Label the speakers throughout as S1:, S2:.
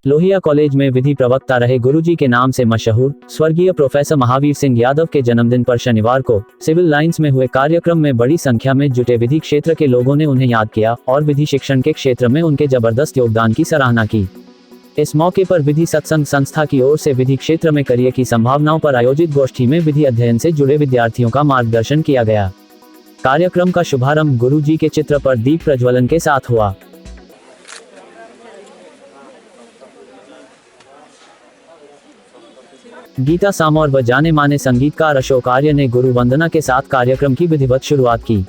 S1: Lohia college में विधि प्रवक्ता रहे गुरुजी के नाम से मशहूर स्वर्गीय प्रोफेसर महावीर सिंह यादव के जन्मदिन पर शनिवार को सिविल लाइंस में हुए कार्यक्रम में बड़ी संख्या में जुटे विधि क्षेत्र के लोगों ने उन्हें याद किया और विधि शिक्षण के क्षेत्र में उनके जबरदस्त योगदान की सराहना की। इस मौके पर विधि सत्संग संस्था की ओर से विधि क्षेत्र में करियर की संभावनाओं पर आयोजित गोष्ठी में विधि अध्ययन से जुड़े विद्यार्थियों का मार्गदर्शन किया गया। कार्यक्रम का शुभारंभ गुरुजी के चित्र पर दीप प्रज्वलन के साथ हुआ। गीता सामौर व जाने माने संगीतकार अशोक आर्य ने गुरु वंदना के साथ कार्यक्रम की विधिवत शुरुआत की।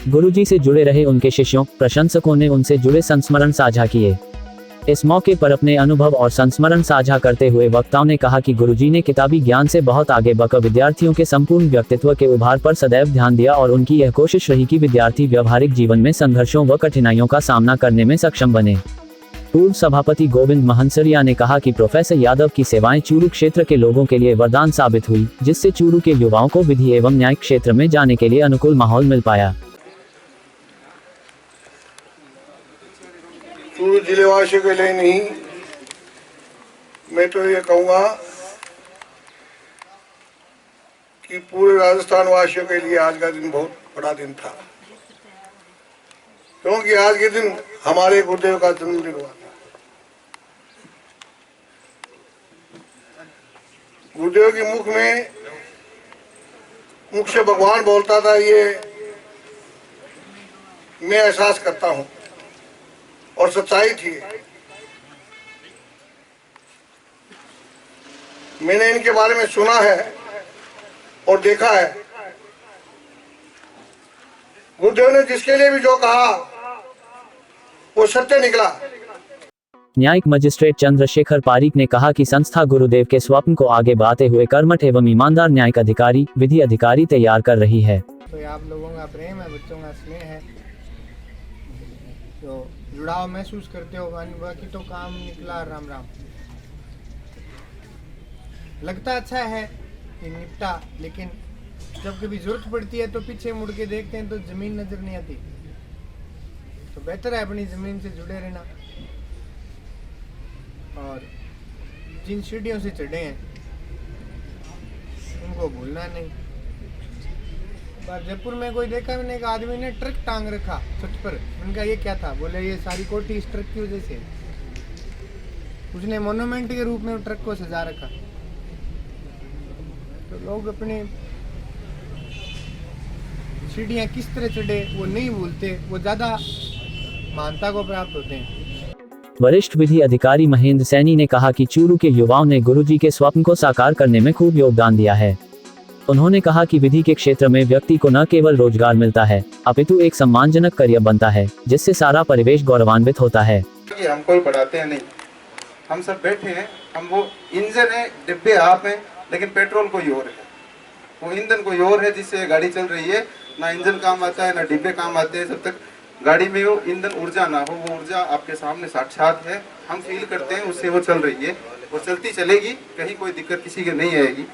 S1: गुरुजी से जुड़े रहे उनके शिष्यों प्रशंसकों ने उनसे जुड़े संस्मरण साझा किए। इस मौके पर अपने अनुभव और संस्मरण साझा करते हुए वक्ताओं ने कहा कि गुरुजी ने किताबी ज्ञान से बहुत आगे बढ़कर विद्यार्थियों के संपूर्ण व्यक्तित्व के उभार पर सदैव ध्यान दिया और उनकी यह कोशिश रही कि विद्यार्थी व्यवहारिक जीवन में संघर्षों व कठिनाइयों का सामना करने में सक्षम बने। पूर्व सभापति गोविंद महंसरिया ने कहा कि प्रोफेसर यादव की सेवाएं चूरू क्षेत्र के लोगों के लिए वरदान साबित हुई, जिससे चूरू के युवाओं को विधि एवं न्याय क्षेत्र में जाने के लिए अनुकूल माहौल मिल पाया।
S2: चूरू जिले वासियों के लिए नहीं, मैं तो ये कहूँगा कि पूरे राजस्थान वासियों के लिए आज का दिन बहुत बड़ा दिन था, क्योंकि आज के दिन हमारे गुरुदेव का जन्मदिन हुआ था। गुरुदेव के मुख से भगवान बोलता था, ये मैं एहसास करता हूँ और सच्चाई थी। मैंने इनके बारे में सुना है और देखा है। गुरुदेव ने जिसके लिए भी जो कहा वो सत्य निकला।
S1: न्यायिक मजिस्ट्रेट चंद्रशेखर पारीक ने कहा कि संस्था गुरुदेव के स्वप्न को आगे बढ़ाते हुए कर्मठ एवं ईमानदार न्यायिक अधिकारी विधि अधिकारी तैयार कर रही है।
S3: तो आप लोगों का प्रेम है, बच्चों का स्नेह है, तो जुड़ाव महसूस करते हो। बाकी तो काम निकला राम राम। लगता अच्छा है कि निपटा, लेकिन जब कभी जरूरत पड़ती है तो पीछे मुड़ के देखते हैं तो जमीन नजर नहीं आती। तो बेहतर है अपनी जमीन से जुड़े रहना और जिन सीढ़ियों से चढ़े हैं उनको भूलना नहीं। जयपुर में कोई देखा, मैंने एक आदमी ने ट्रक टांग रखा छत पर। उनका ये क्या था? बोले ये सारी कोठी इस ट्रक की वजह से। उसने मोन्यूमेंट के रूप में ट्रक को सजा रखा। तो लोग अपनी सीढ़ियां किस तरह चढ़े वो नहीं भूलते, वो ज्यादा महानता को प्राप्त होते हैं।
S1: वरिष्ठ विधि अधिकारी महेंद्र सैनी ने कहा कि चूरू के युवाओं ने गुरुजी के स्वप्न को साकार करने में खूब योगदान दिया है। उन्होंने कहा कि विधि के क्षेत्र में व्यक्ति को न केवल रोजगार मिलता है, अपितु एक सम्मानजनक करियर बनता है, जिससे सारा परिवेश गौरवान्वित होता है।
S4: हम कोई बढ़ाते हैं नहीं, हम सब बैठे हैं। हम वो इंजन है, डिब्बे आप हैं, लेकिन पेट्रोल कोई और है, वो ईंधन कोई और है जिससे गाड़ी चल रही है। ना इंजन काम आता है, ना डिब्बे काम आते हैं। जब तक गाड़ी में वो ईंधन ऊर्जा ना हो, वो ऊर्जा आपके सामने साक्षात है, हम फील करते हैं, उससे वो चल रही है, वो चलती चलेगी, कहीं कोई दिक्कत किसी की नहीं आएगी।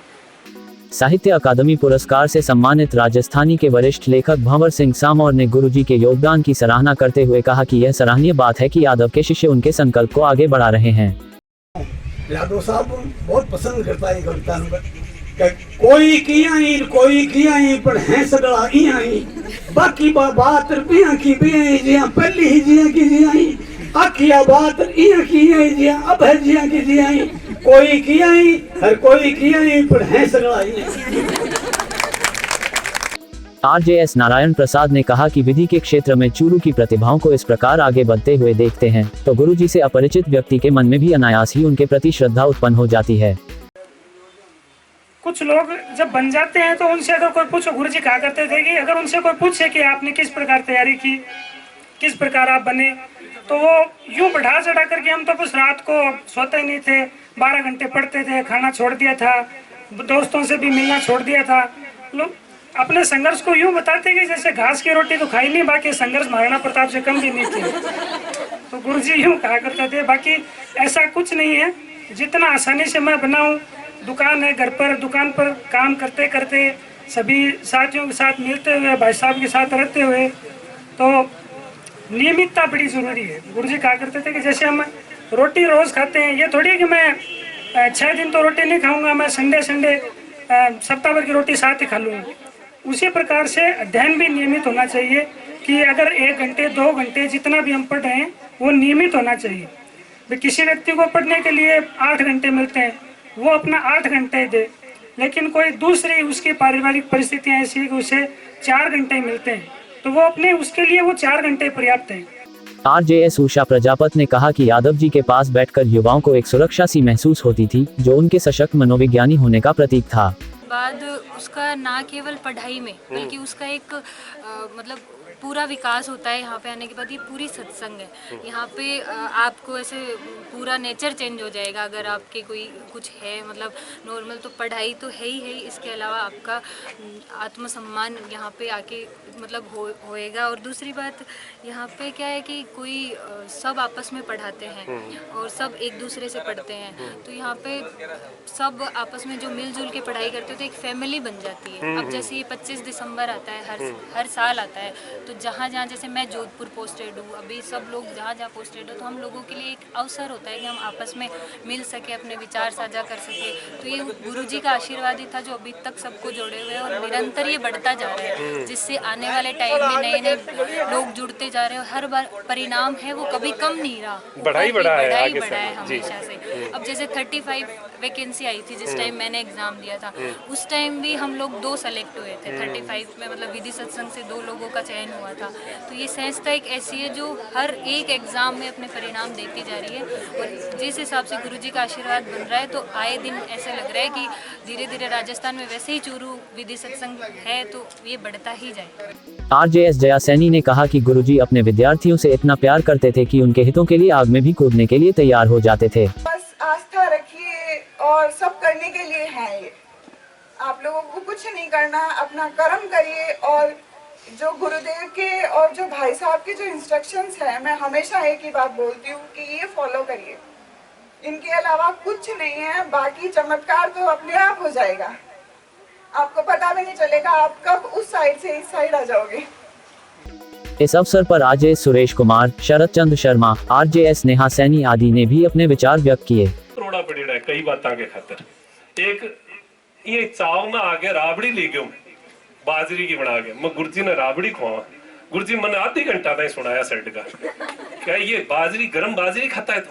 S1: साहित्य अकादमी पुरस्कार से सम्मानित राजस्थानी के वरिष्ठ लेखक भंवर सिंह सामौर ने गुरुजी के योगदान की सराहना करते हुए कहा कि यह सराहनीय बात है कि यादव के शिष्य उनके संकल्प को आगे बढ़ा रहे हैं।
S5: यादव साहब बहुत पसंद करता है कविता कोई किया ही पर है सगला इया ही, बाकी बात पिया की बिया जिया पहली ही जिया की जिया ही, आखिया बात इया की जिया अब है जिया की जिया ही, कोई किया ही हर कोई किया ही पर है सगला ही।
S1: RJS नारायण प्रसाद ने कहा कि विधि के क्षेत्र में चूरू की प्रतिभाओं को इस प्रकार आगे बढ़ते हुए देखते हैं तो गुरुजी से अपरिचित व्यक्ति के मन में भी अनायास ही उनके प्रति श्रद्धा उत्पन्न हो जाती है।
S6: कुछ लोग जब बन जाते हैं तो उनसे अगर कोई पूछो, गुरुजी कहा करते थे कि अगर उनसे कोई पूछे कि आपने किस प्रकार तैयारी की, किस प्रकार आप बने, तो वो यूं बढ़ा चढ़ा करके, हम तो बस रात को सोते ही नहीं थे, 12 घंटे पढ़ते थे, खाना छोड़ दिया था, दोस्तों से भी मिलना छोड़ दिया था। लोग अपने संघर्ष को यूं बताते कि जैसे घास की रोटी तो खाई नहीं, बाकी संघर्ष महाराणा प्रताप से कम भी नहीं थे। तो गुरुजी यूं कहा करते थे, बाकी ऐसा कुछ नहीं है। जितना आसानी से मैं बनाऊं, दुकान है घर पर, दुकान पर काम करते करते, सभी साथियों के साथ मिलते हुए, भाई साहब के साथ रहते हुए, तो नियमितता बड़ी जरूरी है। गुरुजी कहा करते थे कि जैसे हम रोटी रोज खाते हैं, ये थोड़ी है कि मैं 6 दिन तो रोटी नहीं खाऊंगा, मैं संडे सप्ताह भर की रोटी साथ ही खा लूँगा। उसी प्रकार से अध्ययन भी नियमित होना चाहिए कि अगर 1 घंटे 2 घंटे जितना भी हम पढ़ रहे हैं वो नियमित होना चाहिए। भाई किसी व्यक्ति को पढ़ने के लिए 8 घंटे मिलते हैं, वो अपना 8 घंटे दे, लेकिन कोई दूसरी उसकी पारिवारिक परिस्थितियाँ ऐसी है कि उसे 4 घंटे मिलते हैं, तो वो अपने उसके लिए वो 4 घंटे पर्याप्त हैं।
S1: आरजेएस उषा प्रजापत ने कहा कि यादव जी के पास बैठकर युवाओं को एक सुरक्षा सी महसूस होती थी, जो उनके सशक्त मनोविज्ञानी होने का प्रतीक था।
S7: बाद उसका ना केवल पढ़ाई में बल्कि उसका एक मतलब पूरा विकास होता है। यहाँ पे आने के बाद ये पूरी सत्संग है। यहाँ पे आपको ऐसे पूरा नेचर चेंज हो जाएगा। अगर आपके कोई कुछ है मतलब नॉर्मल, तो पढ़ाई तो है ही, इसके अलावा आपका आत्मसम्मान यहाँ पे आके मतलब होएगा। और दूसरी बात यहाँ पे क्या है कि कोई सब आपस में पढ़ाते हैं और सब एक दूसरे से पढ़ते हैं, तो यहाँ पे सब आपस में जो मिलजुल के पढ़ाई करते हो तो एक फैमिली बन जाती है। अब जैसे ये 25 दिसंबर आता है, हर साल आता है, तो जहाँ जहाँ जैसे मैं जोधपुर पोस्टेड हूँ, अभी सब लोग जहाँ जहाँ पोस्टेड हो, तो हम लोगों के लिए एक अवसर होता है कि हम आपस में मिल सके, अपने विचार साझा कर सके। तो ये गुरुजी का आशीर्वाद ही था जो अभी तक सबको जोड़े हुए हैं और निरंतर ये बढ़ता जा रहा है, जिससे आने वाले टाइम में नए नए लोग जुड़ते जा रहे हैं। हर बार परिणाम है वो कभी कम नहीं रहा, बढ़ा ही बढ़ा है हमेशा से। अब जैसे 35 वैकेंसी आई थी जिस टाइम मैंने एग्जाम दिया था, उस टाइम भी हम लोग 2 सेलेक्ट हुए थे 35 में, मतलब विधि सत्संग से 2 लोगों का चयन हुआ था। तो ये संस्था एक ऐसी है जो हर एक एग्जाम में अपने परिणाम देती जा रही है और जिस हिसाब से गुरुजी का आशीर्वाद बन रहा है, तो आए दिन ऐसे लग रहा है कि धीरे धीरे राजस्थान में वैसे ही चूरू विधि सत्संग है तो ये बढ़ता ही जाए।
S1: आरजेएस जया सैनी ने कहा कि गुरुजी अपने विद्यार्थियों से इतना प्यार करते थे कि उनके हितों के लिए आग में भी कूदने के लिए तैयार हो जाते थे।
S8: बस आस्था रखिए और सब करने के लिए है ये। आप लोगों को कुछ नहीं करना, अपना कर्म करिए और जो गुरुदेव के और जो भाई साहब के जो इंस्ट्रक्शंस हैं, मैं हमेशा एक ही बात बोलती हूँ कि ये फॉलो करिए। इनके अलावा कुछ नहीं है, बाकी चमत्कार तो अपने आप हो जाएगा, आपको पता भी नहीं चलेगा आप कब उस साइड से इस साइड आ जाओगे।
S1: इस अवसर पर आरजेएस सुरेश कुमार, शरद चंद्र शर्मा, आरजेएस नेहा सैनी आदि ने भी अपने विचार व्यक्त किए।
S9: रोड़ा पड़ेड़ा है कई बातों के खातर। एक ये चाव में आगे राबड़ी ले गयो बाजरी की बना के, मैं गुरुजी ने राबड़ी खुआ। गुरुजी मैंने आधी घंटा तक सुनाया सेट का, क्या ये बाजरी गर्म बाजरी खाता है तो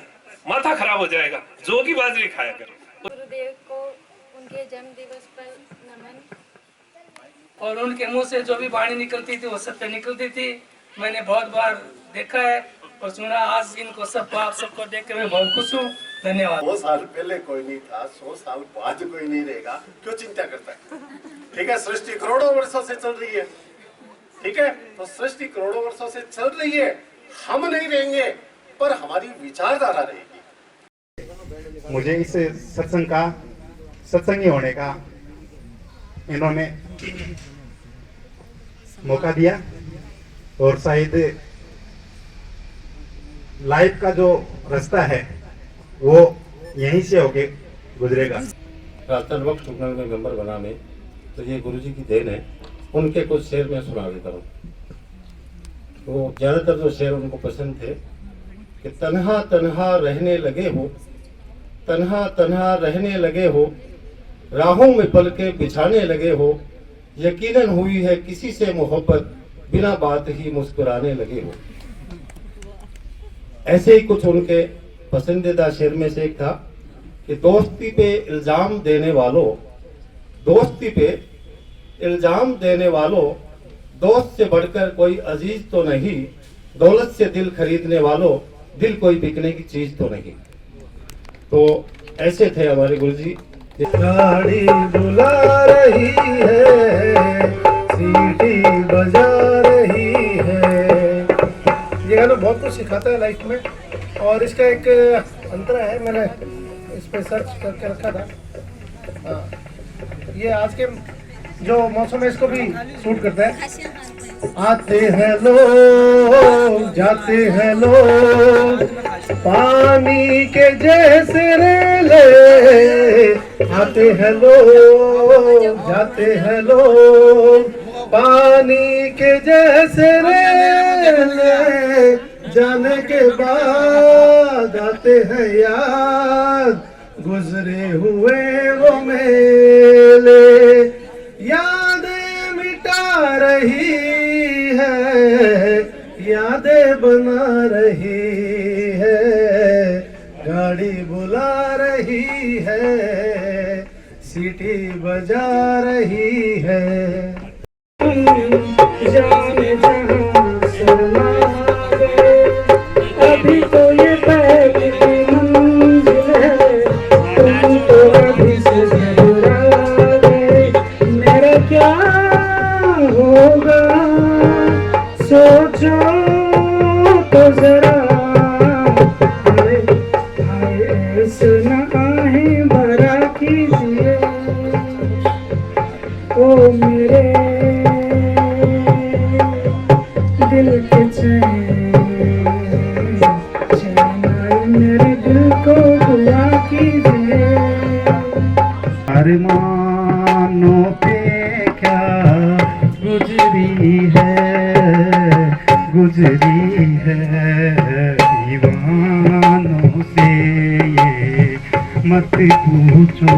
S9: माथा खराब हो जाएगा, जो की बाजरी खाया कर।
S7: गुरुदेव को उनके जन्म दिवस पर नमन।
S10: और उनके मुंह से जो भी वाणी निकलती थी वो सत्य निकलती थी। मैंने बहुत बार देखा है और सुना, आज इनको सबको देख कर मैं बहुत खुश हूँ। धन्यवाद।
S2: 100 साल पहले कोई नहीं था, 100 साल बाद कोई नहीं रहेगा, क्यों चिंता करता है? ठीक है, सृष्टि करोड़ों वर्षों से चल रही है, ठीक है, तो सृष्टि करोड़ों वर्षों से चल रही है, हम नहीं रहेंगे पर हमारी विचारधारा रहेगी।
S11: मुझे इस सत्संग का सत्संगी होने का इन्होंने मौका दिया और शायद लाइफ का जो रास्ता है वो यहीं से होके गुजरेगा।
S12: राजस्थान वक्त टूर्नामेंट में मेंबर बना में तो ये गुरुजी की देन है। उनके कुछ शेर में सुना देता हूँ। तो ज्यादातर जो शेर उनको पसंद थे कि तन्हा तन्हा रहने लगे हो, तन्हा तन्हा रहने लगे हो, राहों में पलके बिछाने लगे हो, यकीनन हुई है किसी से मोहब्बत, बिना बात ही मुस्कुराने लगे हो। ऐसे ही कुछ उनके पसंदीदा शेर में से एक था कि दोस्ती पे इल्जाम देने वालों, दोस्ती पे इल्जाम देने वालों, दोस्त से बढ़कर कोई अजीज तो नहीं, दौलत से दिल खरीदने वालों, दिल कोई बिकने की चीज तो नहीं। तो ऐसे थे हमारे गुरुजी।
S5: गाड़ी बुला रही है, सीटी बजा रही है, ये गाना
S3: बहुत कुछ सिखाता है लाइफ में। और इसका एक अंतर है, मैंने इस पे सर्च करके रखा था। ये आज के जो मौसम है इसको भी सूट करता है। आते हैं लोग जाते हैं लोग पानी के जैसे रेले, आते हैं लोग जाते हैं लोग पानी के जैसे रेले, जाने के बाद आते हैं याद गुजरे हुए वो मेले, यादें मिटा रही है यादें बना रही है, गाड़ी बुला रही है सीटी बजा रही है। जाने जहां शर्मा गए, अभी तो ये पहली मंजिल है, तुम तो अभी से घबरा गए, मेरा क्या होगा सोचो तो जरा, हाय सुना है भरा कीजिए ओ मेरे दिल के चैन, चैन मेरे दिल को दुआ कीजिए। अरमानों पे क्या गुजरी है दीवानों से ये मत पूछो,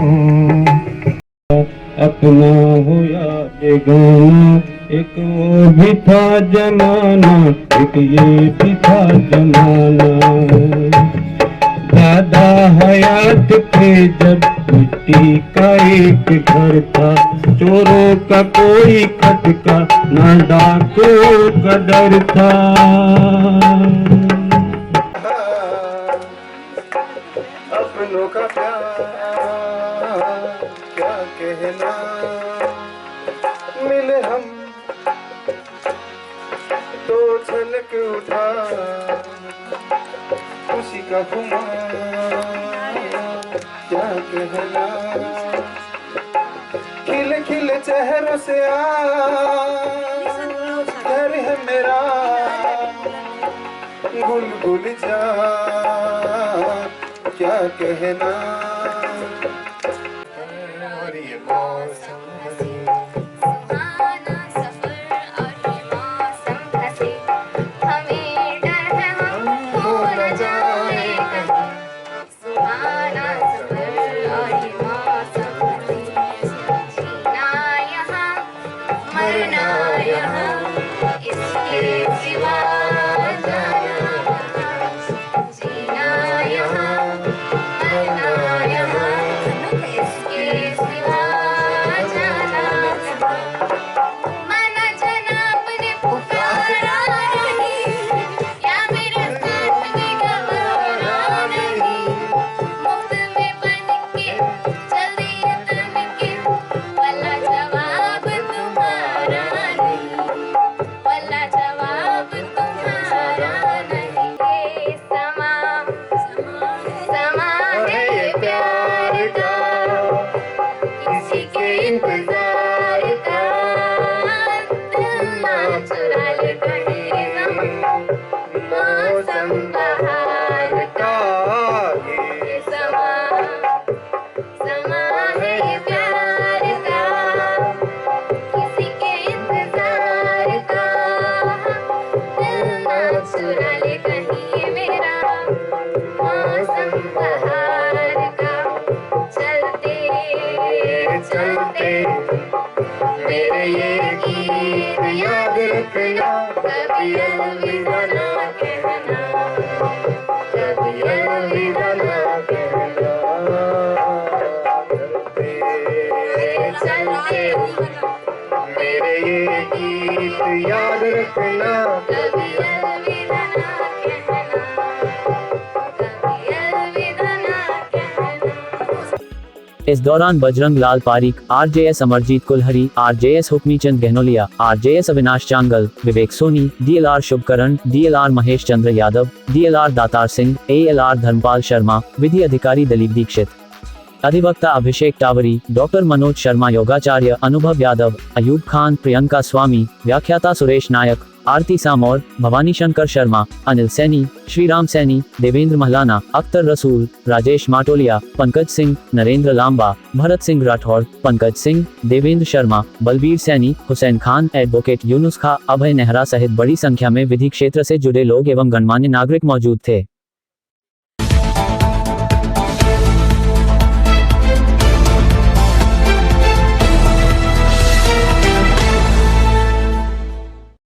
S13: अपना हो या बेगाना, एक वो भी था जमाना, एक ये भी था जमाना। दादा हयात थे जब मिट्टी का एक घर था, चोरों का कोई खटका ना डाकों का डर था।
S3: अपनों का प्यार क्या कहना, मिले हम तो छलक उठा खुशी का खुमार क्या कहना, खिले खिले चेहरों से घर है मेरा गुल गुल जा क्या कहना, और ये मौसम
S14: सुहाना सफर और ये मौसम हंसी, हमें डर है हम खो न जाए कहीं, सुहाना सफर और ये मौसम हंसी, जीना यहाँ मरना यहाँ इसके सिवा जाना यहाँ, जीना यहाँ मरना यहाँ इसके सिवा जाना यहाँ, माना जनाब ने पुकारा नहीं या मेरे साथ में गवारा नहीं, मुफ्त में बन के चल दिए तन के, वाला जवाब तुम्हारा नहीं, वाला जवाब तुम्हारा नहीं। ये समा है ये प्यार का, किसी के इंतजार का, दिल ना चुरा ले कहीं मौसम बहार का, ये समा है ये प्यार का, किसी के इंतजार का, दिल ना चुरा ले कहीं मेरा मौसम बहार का। चलते चलते मेरे ये गीत याद रखना, कभी अलविदा ना कहना, कभी अलविदा ना कहना, चलते मेरे ये गीत याद रखना, कभी अलविदा ना कहना, कभी अलविदा ना कहना।
S1: इस दौरान Bajrang Lal Pareek, RJS Amarjeet Kulhari, RJS Hukmichand Gahnolia, RJS Avinash चांगल, विवेक Soni, DLR Shubhkaran, DLR Mahesh Chandra Yadav, DLR दातार सिंह, ALR धर्मपाल शर्मा, विधि अधिकारी दिलीप दीक्षित, अधिवक्ता अभिषेक टावरी, डॉक्टर मनोज शर्मा, योगाचार्य अनुभव यादव, अयूब खान, प्रियंका स्वामी, व्याख्याता सुरेश नायक, आरती सामौर, भवानी शंकर शर्मा, अनिल सैनी, श्रीराम सैनी, देवेंद्र महलाना, अख्तर रसूल, राजेश माटोलिया, पंकज सिंह, नरेंद्र लांबा, भरत सिंह राठौड़, पंकज सिंह, देवेंद्र शर्मा, बलबीर सैनी, हुसैन खान, एडवोकेट यूनुस खां, अभय नेहरा सहित बड़ी संख्या में विधि क्षेत्र से जुड़े लोग एवं गणमान्य नागरिक मौजूद थे।